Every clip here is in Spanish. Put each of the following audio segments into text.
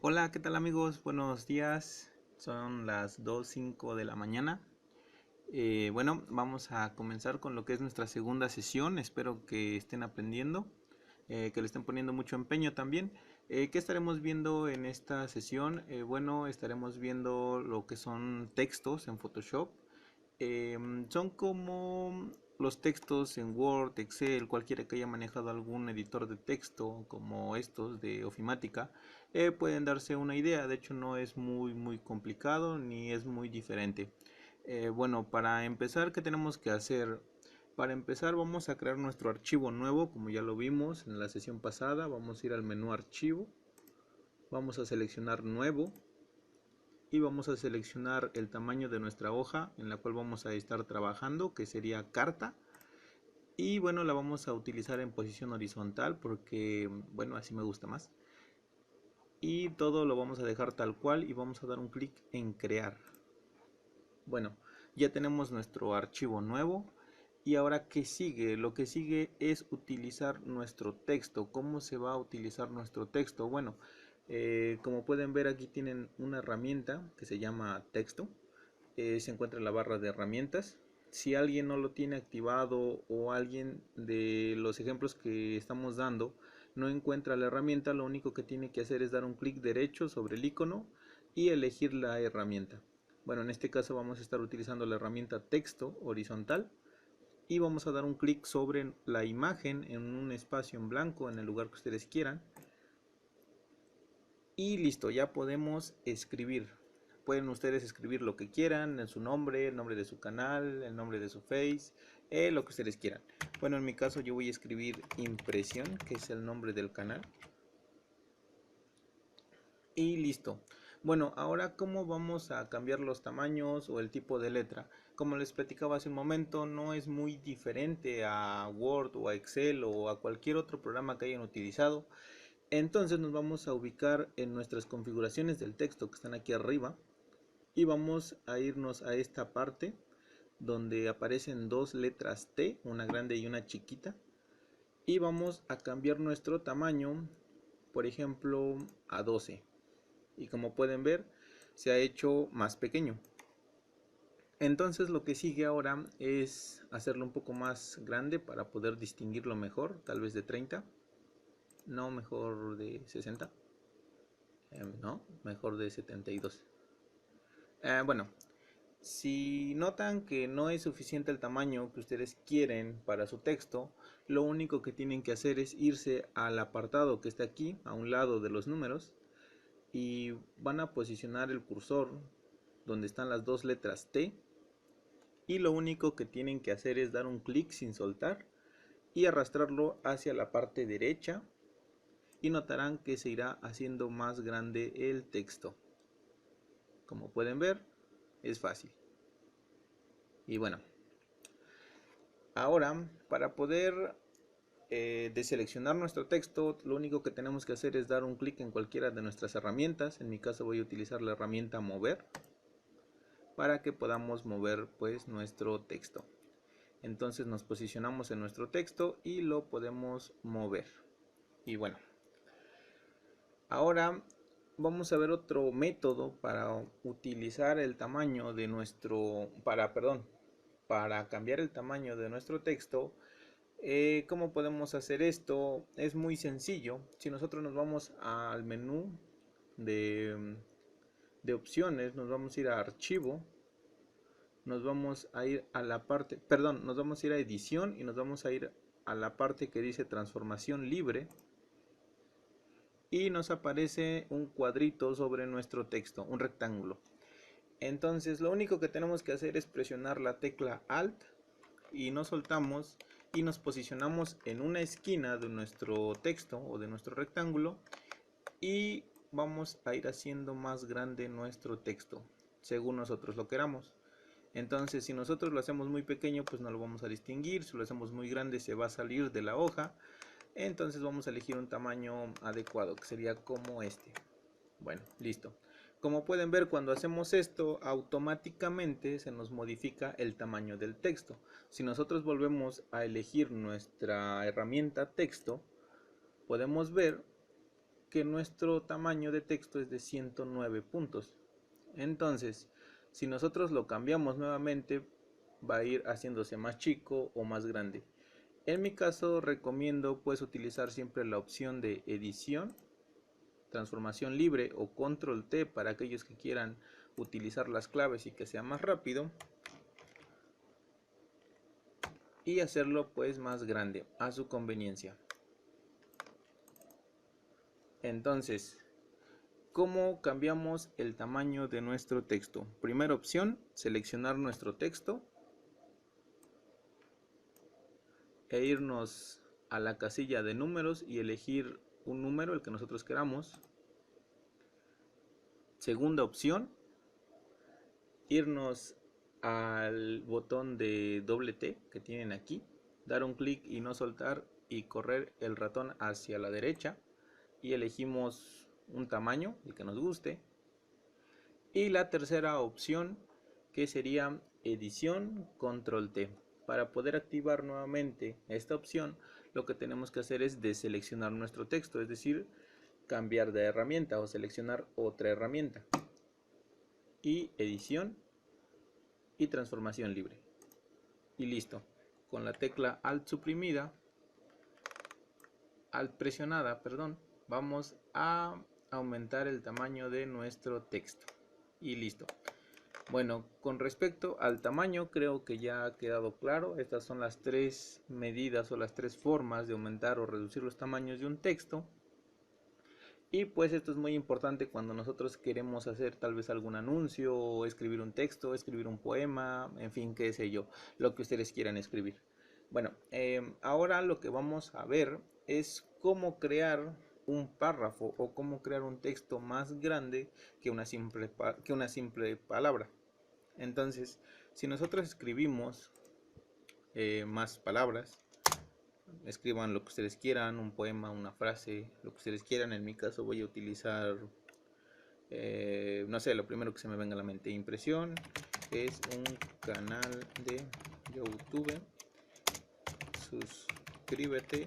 Hola, ¿qué tal amigos? Buenos días. Son las 2:05 de la mañana. Bueno, vamos a comenzar con lo que es nuestra segunda sesión. Espero que estén aprendiendo, que le estén poniendo mucho empeño también. ¿Qué estaremos viendo en esta sesión? Bueno, estaremos viendo lo que son textos en Photoshop. Son como los textos en Word, Excel, cualquiera que haya manejado algún editor de texto como estos de Ofimática, pueden darse una idea. De hecho, no es muy complicado ni es muy diferente. Bueno, para empezar, ¿qué tenemos que hacer? Para empezar, vamos a crear nuestro archivo nuevo, como ya lo vimos en la sesión pasada. Vamos a ir al menú archivo, vamos a seleccionar nuevo y vamos a seleccionar el tamaño de nuestra hoja en la cual vamos a estar trabajando, que sería carta. Y bueno, la vamos a utilizar en posición horizontal porque, bueno, así me gusta más. Y todo lo vamos a dejar tal cual y vamos a dar un clic en crear. Bueno, ya tenemos nuestro archivo nuevo. Y ahora, ¿qué sigue? Lo que sigue es utilizar nuestro texto. ¿Cómo se va a utilizar nuestro texto? Bueno, como pueden ver, aquí tienen una herramienta que se llama texto. Se encuentra en la barra de herramientas. Si alguien no lo tiene activado o alguien de los ejemplos que estamos dando no encuentra la herramienta, lo único que tiene que hacer es dar un clic derecho sobre el icono y elegir la herramienta. Bueno, en este caso vamos a estar utilizando la herramienta texto horizontal y vamos a dar un clic sobre la imagen en un espacio en blanco en el lugar que ustedes quieran. Y listo, ya podemos escribir. Pueden ustedes escribir lo que quieran, en su nombre, el nombre de su canal, el nombre de su face, lo que ustedes quieran. Bueno, en mi caso yo voy a escribir impresión, que es el nombre del canal. Y listo. Bueno, ahora cómo vamos a cambiar los tamaños o el tipo de letra. Como les platicaba hace un momento, no es muy diferente a Word o a Excel o a cualquier otro programa que hayan utilizado. Entonces nos vamos a ubicar en nuestras configuraciones del texto que están aquí arriba y vamos a irnos a esta parte donde aparecen dos letras T, una grande y una chiquita, y vamos a cambiar nuestro tamaño, por ejemplo, a 12. Y como pueden ver, se ha hecho más pequeño. Entonces lo que sigue ahora es hacerlo un poco más grande para poder distinguirlo mejor, tal vez de 30, no, mejor de 60. No, mejor de 72. Bueno, si notan que no es suficiente el tamaño que ustedes quieren para su texto, lo único que tienen que hacer es irse al apartado que está aquí, a un lado de los números, y van a posicionar el cursor donde están las dos letras T, y lo único que tienen que hacer es dar un clic sin soltar y arrastrarlo hacia la parte derecha, y notarán que se irá haciendo más grande el texto. Como pueden ver, es fácil. Y bueno, ahora para poder deseleccionar nuestro texto, lo único que tenemos que hacer es dar un clic en cualquiera de nuestras herramientas. En mi caso voy a utilizar la herramienta mover para que podamos mover pues nuestro texto. Entonces nos posicionamos en nuestro texto y lo podemos mover. Y bueno, ahora vamos a ver otro método para utilizar el tamaño de nuestro, para cambiar el tamaño de nuestro texto. ¿Cómo podemos hacer esto? Es muy sencillo. Si nosotros nos vamos al menú de, de opciones, nos vamos a ir a archivo, nos vamos a ir a la parte, perdón, nos vamos a ir a edición y nos vamos a ir a la parte que dice transformación libre. Y nos aparece un cuadrito sobre nuestro texto, un rectángulo. Entonces lo único que tenemos que hacer es presionar la tecla Alt y nos soltamos y nos posicionamos en una esquina de nuestro texto o de nuestro rectángulo y vamos a ir haciendo más grande nuestro texto según nosotros lo queramos. Entonces si nosotros lo hacemos muy pequeño pues no lo vamos a distinguir, si lo hacemos muy grande se va a salir de la hoja. Entonces vamos a elegir un tamaño adecuado que sería como este. Bueno, listo. Como pueden ver, cuando hacemos esto, automáticamente se nos modifica el tamaño del texto. Si nosotros volvemos a elegir nuestra herramienta texto, podemos ver que nuestro tamaño de texto es de 109 puntos. Entonces, si nosotros lo cambiamos nuevamente, va a ir haciéndose más chico o más grande. En mi caso recomiendo pues utilizar siempre la opción de edición, transformación libre o control T para aquellos que quieran utilizar las claves y que sea más rápido, y hacerlo pues más grande a su conveniencia. Entonces, ¿cómo cambiamos el tamaño de nuestro texto? Primera opción, seleccionar nuestro texto e irnos a la casilla de números y elegir un número, el que nosotros queramos. Segunda opción, irnos al botón de doble T que tienen aquí, dar un clic y no soltar y correr el ratón hacia la derecha y elegimos un tamaño, el que nos guste. Y la tercera opción, que sería edición control T. Para poder activar nuevamente esta opción, lo que tenemos que hacer es deseleccionar nuestro texto, es decir, cambiar de herramienta o seleccionar otra herramienta. Y edición y transformación libre. Y listo. Con la tecla Alt suprimida, Alt presionada, perdón, vamos a aumentar el tamaño de nuestro texto. Y listo. Bueno, con respecto al tamaño, creo que ya ha quedado claro. Estas son las tres medidas o las tres formas de aumentar o reducir los tamaños de un texto. Y pues esto es muy importante cuando nosotros queremos hacer tal vez algún anuncio, o escribir un texto, escribir un poema, en fin, qué sé yo, lo que ustedes quieran escribir. Bueno, ahora lo que vamos a ver es cómo crear un párrafo o cómo crear un texto más grande que una simple palabra. Entonces, si nosotros escribimos más palabras, escriban lo que ustedes quieran, un poema, una frase, lo que ustedes quieran. En mi caso voy a utilizar, no sé, lo primero que se me venga a la mente. Impresión es un canal de YouTube. Suscríbete,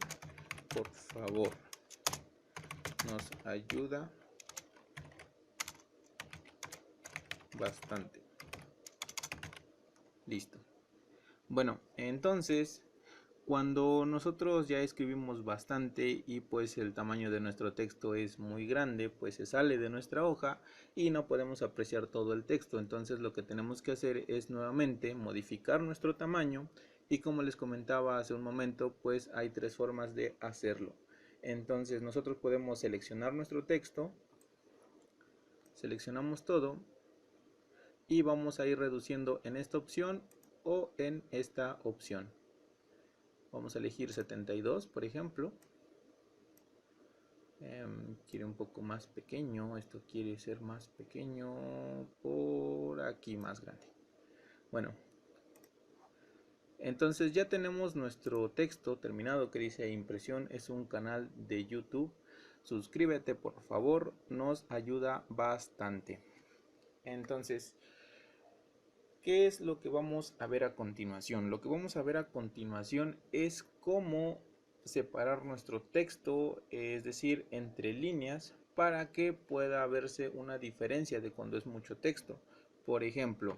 por favor. Nos ayuda bastante. Listo. Bueno, entonces cuando nosotros ya escribimos bastante y pues el tamaño de nuestro texto es muy grande, pues se sale de nuestra hoja y no podemos apreciar todo el texto. Entonces lo que tenemos que hacer es nuevamente modificar nuestro tamaño, y como les comentaba hace un momento, pues hay tres formas de hacerlo. Entonces nosotros podemos seleccionar nuestro texto, seleccionamos todo y vamos a ir reduciendo en esta opción o en esta opción. Vamos a elegir 72, por ejemplo. Quiere un poco más pequeño. Esto quiere ser más pequeño. Por aquí más grande. Bueno. Entonces ya tenemos nuestro texto terminado que dice: impresión es un canal de YouTube. Suscríbete, por favor. Nos ayuda bastante. Entonces, ¿qué es lo que vamos a ver a continuación? Lo que vamos a ver a continuación es cómo separar nuestro texto, es decir, entre líneas, para que pueda verse una diferencia de cuando es mucho texto. Por ejemplo,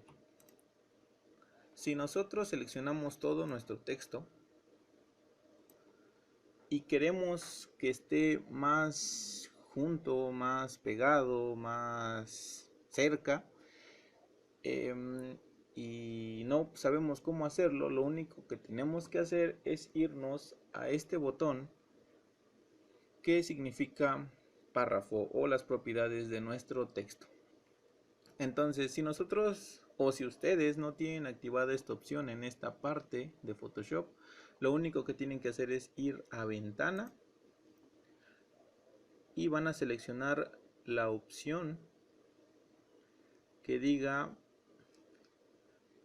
si nosotros seleccionamos todo nuestro texto y queremos que esté más junto, más pegado, más cerca, y no sabemos cómo hacerlo, lo único que tenemos que hacer es irnos a este botón que significa párrafo o las propiedades de nuestro texto. Entonces, si nosotros o si ustedes no tienen activada esta opción en esta parte de Photoshop, lo único que tienen que hacer es ir a ventana y van a seleccionar la opción que diga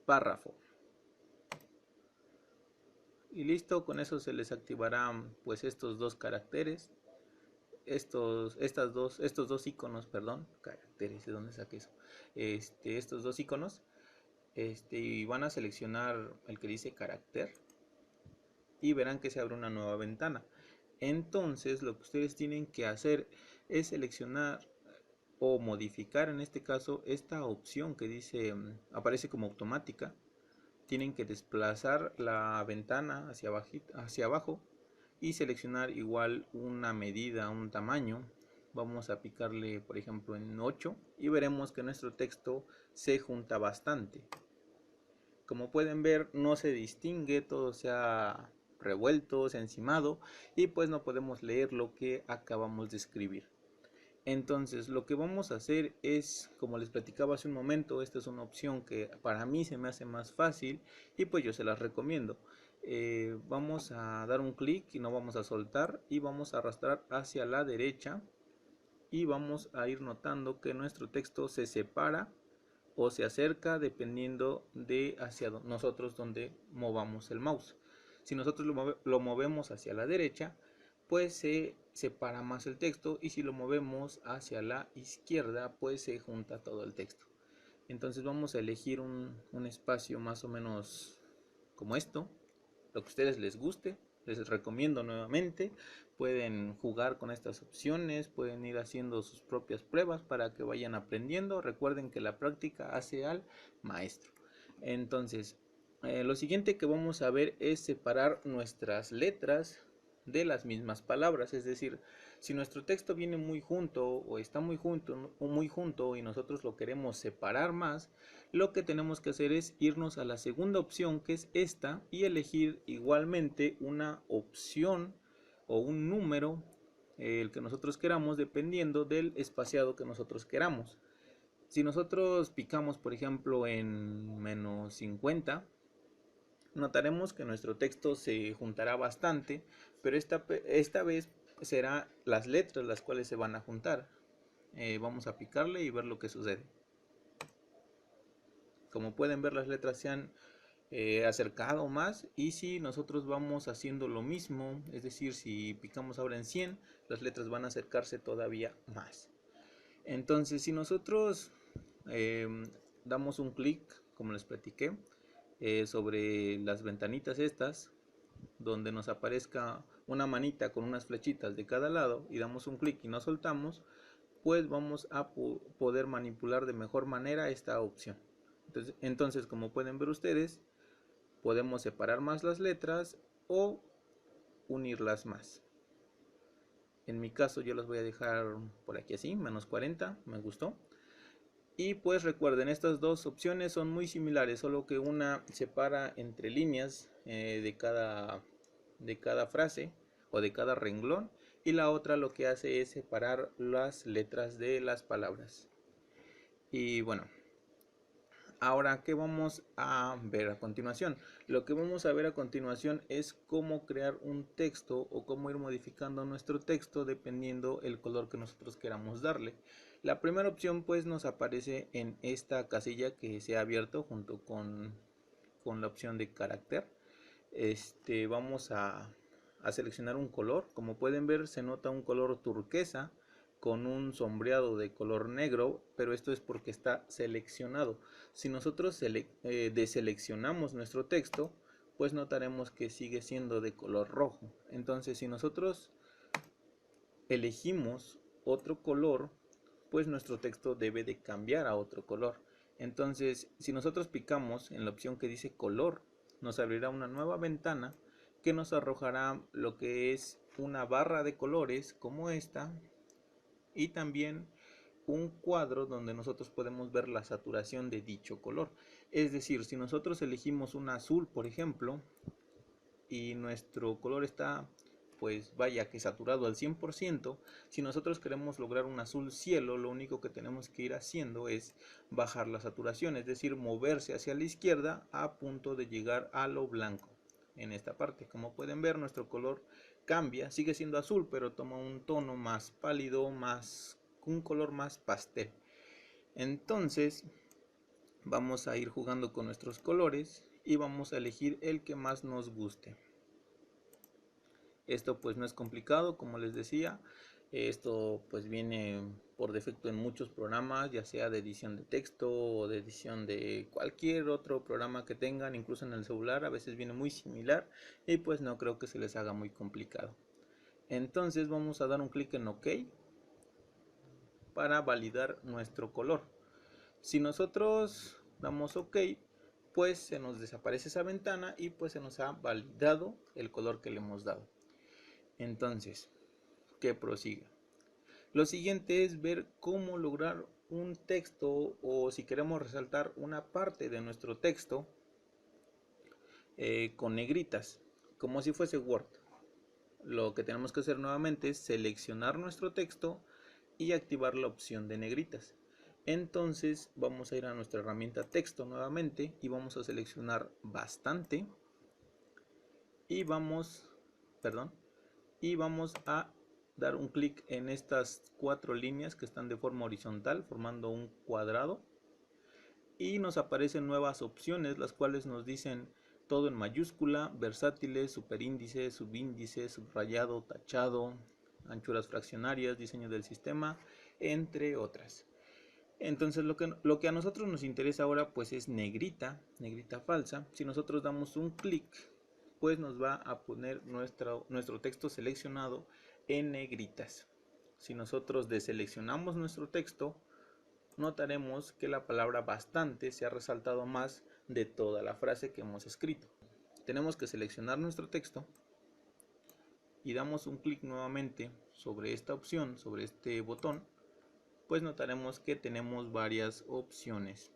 párrafo. Y listo, con eso se les activarán pues estos dos caracteres, estos dos iconos, perdón, caracteres, ¿de dónde saqué eso? Estos dos iconos, y van a seleccionar el que dice carácter y verán que se abre una nueva ventana. Entonces lo que ustedes tienen que hacer es seleccionar o modificar en este caso esta opción que dice aparece como automática. Tienen que desplazar la ventana hacia abajo y seleccionar igual una medida, un tamaño. Vamos a picarle por ejemplo en 8 y veremos que nuestro texto se junta bastante. Como pueden ver, no se distingue, todo se ha revuelto, se ha encimado y pues no podemos leer lo que acabamos de escribir. Entonces lo que vamos a hacer es, como les platicaba hace un momento, esta es una opción que para mí se me hace más fácil y pues yo se las recomiendo. Vamos a dar un clic y no vamos a soltar y vamos a arrastrar hacia la derecha y vamos a ir notando que nuestro texto se separa o se acerca dependiendo de hacia nosotros donde movamos el mouse. Si nosotros lo movemos hacia la derecha, pues se separa más el texto, y si lo movemos hacia la izquierda, pues se junta todo el texto. Entonces vamos a elegir un espacio más o menos como esto, lo que a ustedes les guste. Les recomiendo nuevamente, pueden jugar con estas opciones, pueden ir haciendo sus propias pruebas para que vayan aprendiendo. Recuerden que la práctica hace al maestro. Entonces, lo siguiente que vamos a ver es separar nuestras letras de las mismas palabras. Es decir, si nuestro texto viene muy junto o está muy junto y nosotros lo queremos separar más, lo que tenemos que hacer es irnos a la segunda opción, que es esta, y elegir igualmente una opción o un número, el que nosotros queramos, dependiendo del espaciado que nosotros queramos. Si nosotros picamos por ejemplo en -50, notaremos que nuestro texto se juntará bastante, pero esta vez será las letras las cuales se van a juntar. Vamos a picarle y ver lo que sucede. Como pueden ver, las letras se han acercado más, y si nosotros vamos haciendo lo mismo, es decir, si picamos ahora en 100, las letras van a acercarse todavía más. Entonces, si nosotros eh, damos un clic, como les platiqué, sobre las ventanitas estas, donde nos aparezca una manita con unas flechitas de cada lado, y damos un clic y no soltamos, pues vamos a poder manipular de mejor manera esta opción. Entonces, como pueden ver ustedes, podemos separar más las letras o unirlas más. En mi caso yo las voy a dejar por aquí así, -40, me gustó. Y pues recuerden, estas dos opciones son muy similares, solo que una separa entre líneas de cada frase o de cada renglón, y la otra lo que hace es separar las letras de las palabras. Y bueno, ahora, ¿qué vamos a ver a continuación? Lo que vamos a ver a continuación es cómo crear un texto o cómo ir modificando nuestro texto dependiendo el color que nosotros queramos darle. La primera opción pues nos aparece en esta casilla que se ha abierto junto con la opción de carácter. Vamos a seleccionar un color. Como pueden ver, se nota un color turquesa con un sombreado de color negro, pero esto es porque está seleccionado. Si nosotros deseleccionamos nuestro texto, pues notaremos que sigue siendo de color rojo. Entonces, si nosotros elegimos otro color, pues nuestro texto debe de cambiar a otro color. Entonces, si nosotros picamos en la opción que dice color, nos abrirá una nueva ventana que nos arrojará lo que es una barra de colores como esta, y también un cuadro donde nosotros podemos ver la saturación de dicho color. Es decir, si nosotros elegimos un azul, por ejemplo, y nuestro color está, pues vaya que saturado al 100%, si nosotros queremos lograr un azul cielo, lo único que tenemos que ir haciendo es bajar la saturación, es decir, moverse hacia la izquierda a punto de llegar a lo blanco. En esta parte, como pueden ver, nuestro color cambia, sigue siendo azul, pero toma un tono más pálido, un color más pastel. Entonces vamos a ir jugando con nuestros colores y vamos a elegir el que más nos guste. Esto pues no es complicado, como les decía. Esto pues viene por defecto en muchos programas, ya sea de edición de texto o de edición de cualquier otro programa que tengan, incluso en el celular a veces viene muy similar, y pues no creo que se les haga muy complicado. Entonces vamos a dar un clic en OK para validar nuestro color. Si nosotros damos OK, pues se nos desaparece esa ventana y pues se nos ha validado el color que le hemos dado. Entonces, que prosiga. Lo siguiente es ver cómo lograr un texto, o si queremos resaltar una parte de nuestro texto con negritas, como si fuese Word. Lo que tenemos que hacer nuevamente es seleccionar nuestro texto y activar la opción de negritas. Entonces vamos a ir a nuestra herramienta texto nuevamente y vamos a seleccionar bastante y vamos a dar un clic en estas 4 líneas que están de forma horizontal formando un cuadrado, y nos aparecen nuevas opciones, las cuales nos dicen todo en mayúscula, versátiles, superíndice, subíndice, subrayado, tachado, anchuras fraccionarias, diseño del sistema, entre otras. Entonces lo que a nosotros nos interesa ahora pues es negrita falsa. Si nosotros damos un clic, pues nos va a poner nuestro texto seleccionado en negritas. Si nosotros deseleccionamos nuestro texto, notaremos que la palabra bastante se ha resaltado más de toda la frase que hemos escrito. Tenemos que seleccionar nuestro texto y damos un clic nuevamente sobre esta opción, sobre este botón, pues notaremos que tenemos varias opciones.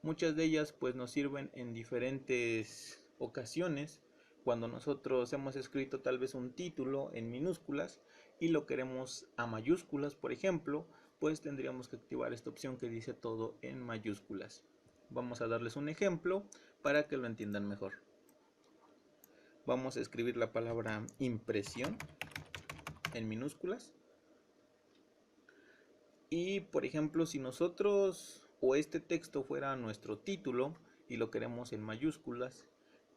Muchas de ellas pues nos sirven en diferentes ocasiones. Cuando nosotros hemos escrito tal vez un título en minúsculas y lo queremos a mayúsculas, por ejemplo, pues tendríamos que activar esta opción que dice todo en mayúsculas. Vamos a darles un ejemplo para que lo entiendan mejor. Vamos a escribir la palabra impresión en minúsculas. Y por ejemplo, si nosotros o este texto fuera nuestro título y lo queremos en mayúsculas,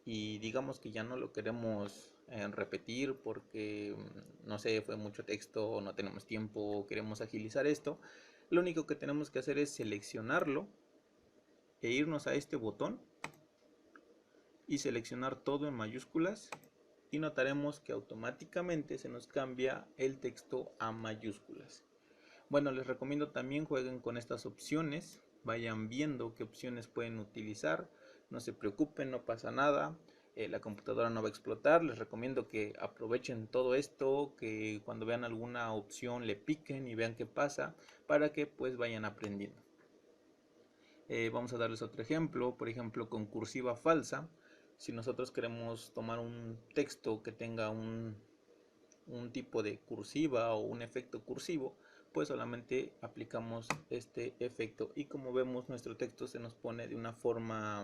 y digamos que ya no lo queremos repetir porque no sé, fue mucho texto, no tenemos tiempo, queremos agilizar esto, lo único que tenemos que hacer es seleccionarlo e irnos a este botón y seleccionar todo en mayúsculas, y notaremos que automáticamente se nos cambia el texto a mayúsculas. Bueno, les recomiendo también jueguen con estas opciones, vayan viendo qué opciones pueden utilizar, no se preocupen, no pasa nada, la computadora no va a explotar. Les recomiendo que aprovechen todo esto, que cuando vean alguna opción le piquen y vean qué pasa, para que pues vayan aprendiendo. Vamos a darles otro ejemplo, por ejemplo con cursiva falsa. Si nosotros queremos tomar un texto que tenga un tipo de cursiva o un efecto cursivo, pues solamente aplicamos este efecto y como vemos nuestro texto se nos pone de una forma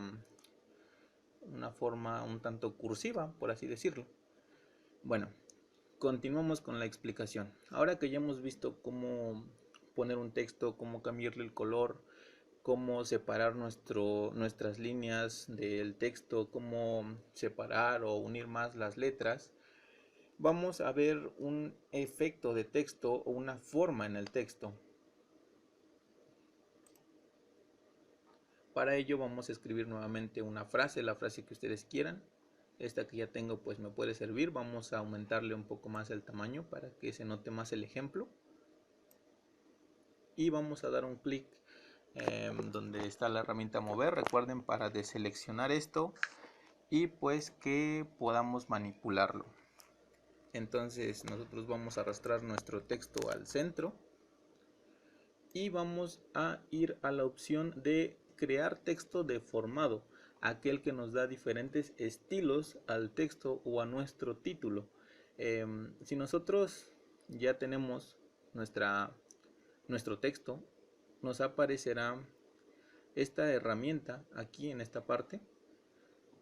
un tanto cursiva, por así decirlo. Bueno, continuamos con la explicación. Ahora que ya hemos visto cómo poner un texto, cómo cambiarle el color, cómo separar nuestras líneas del texto, cómo separar o unir más las letras, vamos a ver un efecto de texto o una forma en el texto. Para ello vamos a escribir nuevamente una frase, la frase que ustedes quieran. Esta que ya tengo pues me puede servir. Vamos a aumentarle un poco más el tamaño para que se note más el ejemplo. Y vamos a dar un clic donde está la herramienta mover. Recuerden, para deseleccionar esto y pues que podamos manipularlo. Entonces nosotros vamos a arrastrar nuestro texto al centro y vamos a ir a la opción de crear texto deformado, aquel que nos da diferentes estilos al texto o a nuestro título. Si nosotros ya tenemos nuestro texto, nos aparecerá esta herramienta aquí en esta parte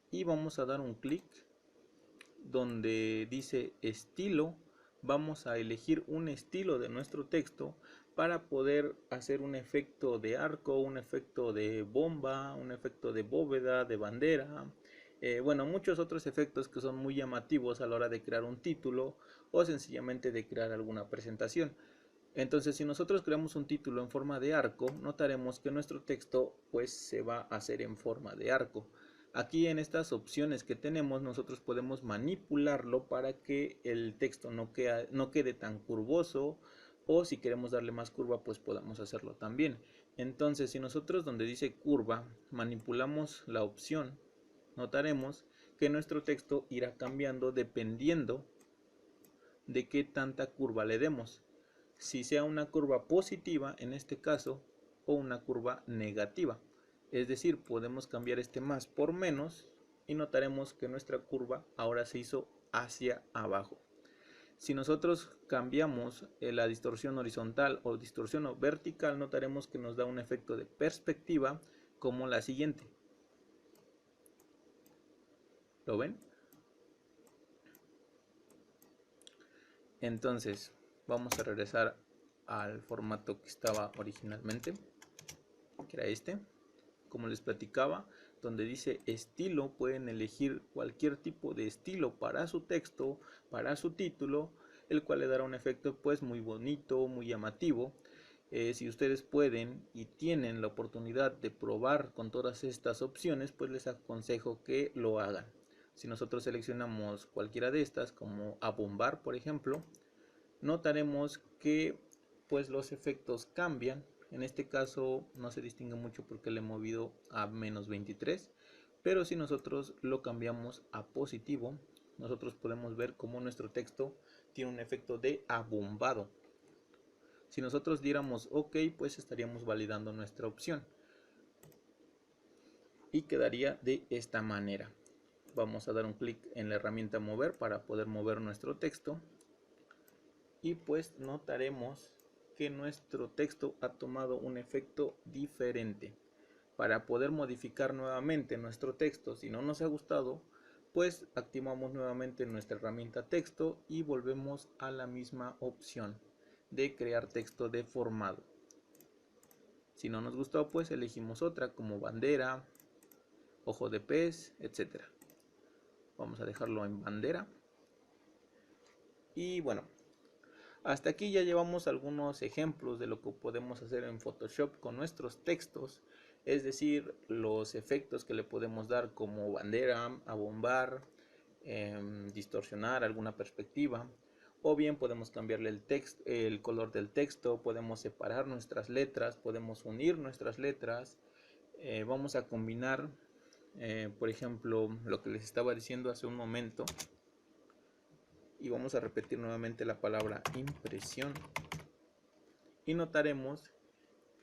y vamos a dar un clic donde dice estilo. Vamos a elegir un estilo de nuestro texto para poder hacer un efecto de arco, un efecto de bomba, un efecto de bóveda, de bandera, bueno, muchos otros efectos que son muy llamativos a la hora de crear un título o sencillamente de crear alguna presentación. Entonces, si nosotros creamos un título en forma de arco, notaremos que nuestro texto pues se va a hacer en forma de arco. Aquí en estas opciones que tenemos nosotros podemos manipularlo para que el texto no quede tan curvoso o si queremos darle más curva pues podemos hacerlo también. Entonces si nosotros donde dice curva manipulamos la opción, notaremos que nuestro texto irá cambiando dependiendo de qué tanta curva le demos, si sea una curva positiva en este caso o una curva negativa. Es decir, podemos cambiar este más por menos y notaremos que nuestra curva ahora se hizo hacia abajo. Si nosotros cambiamos la distorsión horizontal o distorsión vertical, notaremos que nos da un efecto de perspectiva como la siguiente. ¿Lo ven? Entonces, vamos a regresar al formato que estaba originalmente, que era este. Como les platicaba, donde dice estilo, pueden elegir cualquier tipo de estilo para su texto, para su título, el cual le dará un efecto pues muy bonito, muy llamativo. Si ustedes pueden y tienen la oportunidad de probar con todas estas opciones, pues les aconsejo que lo hagan. Si nosotros seleccionamos cualquiera de estas, como abombar por ejemplo, notaremos que pues los efectos cambian. En este caso no se distingue mucho porque le he movido a menos 23, pero si nosotros lo cambiamos a positivo, nosotros podemos ver cómo nuestro texto tiene un efecto de abombado. Si nosotros diéramos OK, pues estaríamos validando nuestra opción y quedaría de esta manera. Vamos a dar un clic en la herramienta mover para poder mover nuestro texto y pues notaremos que nuestro texto ha tomado un efecto diferente. Para poder modificar nuevamente nuestro texto, si no nos ha gustado, pues activamos nuevamente nuestra herramienta texto y volvemos a la misma opción de crear texto deformado. Si no nos gustó, pues elegimos otra como bandera, ojo de pez, etc. Vamos a dejarlo en bandera. Y bueno, hasta aquí ya llevamos algunos ejemplos de lo que podemos hacer en Photoshop con nuestros textos, es decir, los efectos que le podemos dar como bandera, abombar, distorsionar alguna perspectiva, o bien podemos cambiarle el color del texto, podemos separar nuestras letras, podemos unir nuestras letras, vamos a combinar, por ejemplo, lo que les estaba diciendo hace un momento. Y vamos a repetir nuevamente la palabra impresión y notaremos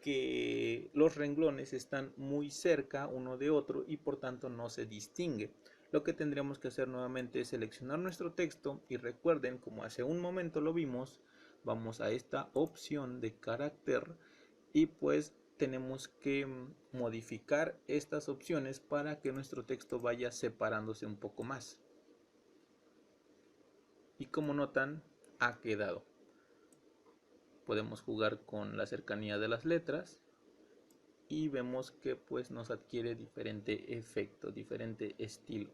que los renglones están muy cerca uno de otro y por tanto no se distingue. Lo que tendríamos que hacer nuevamente es seleccionar nuestro texto y recuerden, como hace un momento lo vimos, vamos a esta opción de carácter y pues tenemos que modificar estas opciones para que nuestro texto vaya separándose un poco más. Y como notan, ha quedado. Podemos jugar con la cercanía de las letras y vemos que pues nos adquiere diferente efecto, diferente estilo.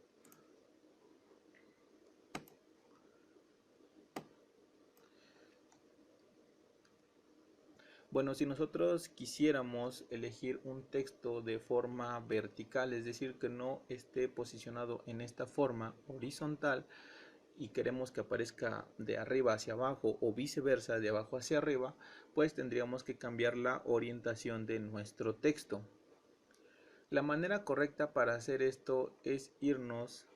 Bueno, si nosotros quisiéramos elegir un texto de forma vertical, es decir, que no esté posicionado en esta forma horizontal, y queremos que aparezca de arriba hacia abajo o viceversa, de abajo hacia arriba, pues tendríamos que cambiar la orientación de nuestro texto. La manera correcta para hacer esto es irnos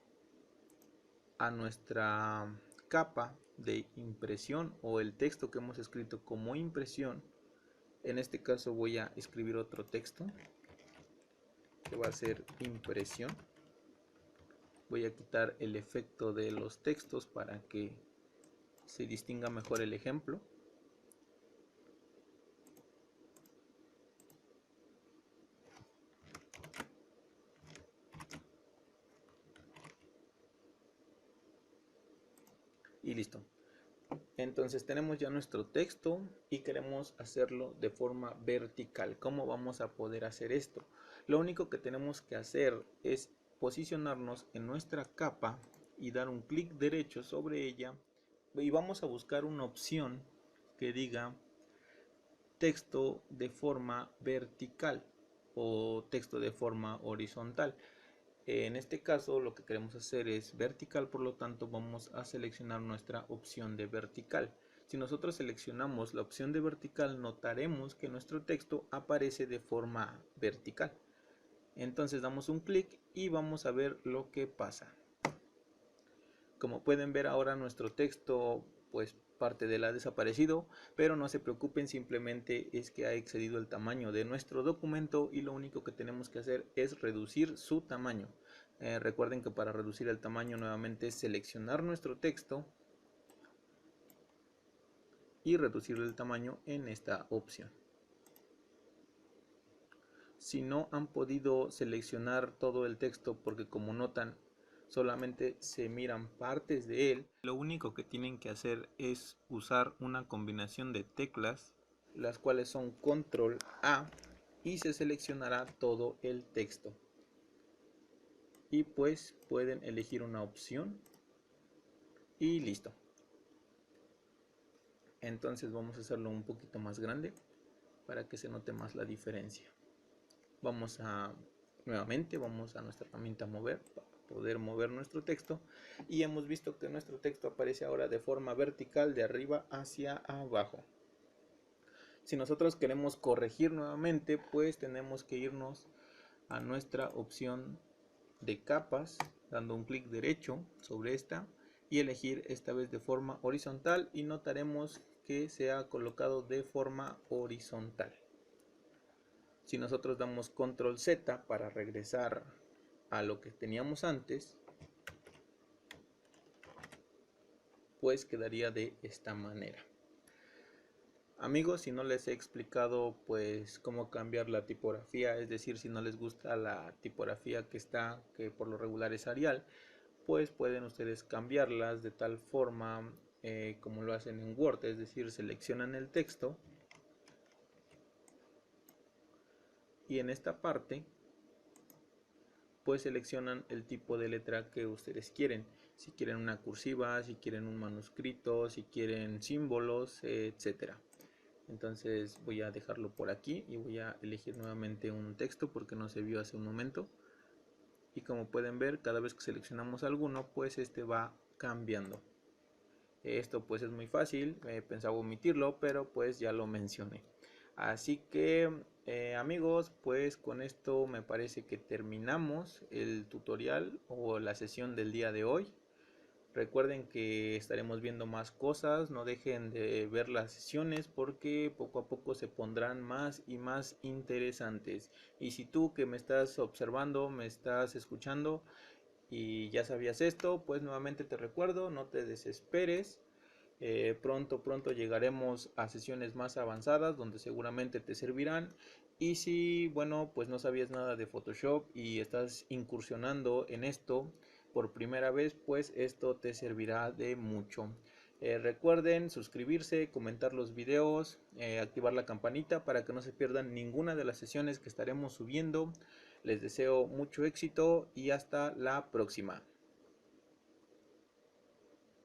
a nuestra capa de impresión o el texto que hemos escrito como impresión. En este caso voy a escribir otro texto que va a ser impresión. Voy a quitar el efecto de los textos para que se distinga mejor el ejemplo. Y listo. Entonces tenemos ya nuestro texto y queremos hacerlo de forma vertical. ¿Cómo vamos a poder hacer esto? Lo único que tenemos que hacer es posicionarnos en nuestra capa y dar un clic derecho sobre ella y vamos a buscar una opción que diga texto de forma vertical o texto de forma horizontal. En este caso lo que queremos hacer es vertical, por lo tanto vamos a seleccionar nuestra opción de vertical. Si nosotros seleccionamos la opción de vertical, notaremos que nuestro texto aparece de forma vertical. Entonces damos un clic y vamos a ver lo que pasa. Como pueden ver, ahora nuestro texto pues parte de la desaparecido, pero no se preocupen, simplemente es que ha excedido el tamaño de nuestro documento y lo único que tenemos que hacer es reducir su tamaño. Recuerden que para reducir el tamaño nuevamente es seleccionar nuestro texto y reducir el tamaño en esta opción. Si no han podido seleccionar todo el texto porque, como notan, solamente se miran partes de él, lo único que tienen que hacer es usar una combinación de teclas, las cuales son control A, y se seleccionará todo el texto. Y pues pueden elegir una opción y listo. Entonces vamos a hacerlo un poquito más grande para que se note más la diferencia. Nuevamente vamos a nuestra herramienta mover para poder mover nuestro texto, y hemos visto que nuestro texto aparece ahora de forma vertical de arriba hacia abajo. Si nosotros queremos corregir nuevamente, pues tenemos que irnos a nuestra opción de capas, dando un clic derecho sobre esta y elegir esta vez de forma horizontal, y notaremos que se ha colocado de forma horizontal. Si nosotros damos control Z para regresar a lo que teníamos antes, pues quedaría de esta manera. Amigos, si no les he explicado pues cómo cambiar la tipografía, es decir, si no les gusta la tipografía que por lo regular es Arial, pues pueden ustedes cambiarlas de tal forma como lo hacen en Word, es decir, seleccionan el texto y en esta parte pues seleccionan el tipo de letra que ustedes quieren. Si quieren una cursiva, si quieren un manuscrito, si quieren símbolos, etcétera. Entonces voy a dejarlo por aquí y voy a elegir nuevamente un texto porque no se vio hace un momento. Y como pueden ver, cada vez que seleccionamos alguno, pues este va cambiando. Esto pues es muy fácil, pensaba omitirlo, pero pues ya lo mencioné. Así que amigos, pues con esto me parece que terminamos el tutorial o la sesión del día de hoy. Recuerden que estaremos viendo más cosas, no dejen de ver las sesiones porque poco a poco se pondrán más y más interesantes. Y si tú que me estás observando, me estás escuchando y ya sabías esto, pues nuevamente te recuerdo, no te desesperes. Pronto llegaremos a sesiones más avanzadas donde seguramente te servirán. Y si, bueno, pues no sabías nada de Photoshop y estás incursionando en esto por primera vez, pues esto te servirá de mucho. Recuerden suscribirse, comentar los videos, activar la campanita para que no se pierdan ninguna de las sesiones que estaremos subiendo. Les deseo mucho éxito y hasta la próxima.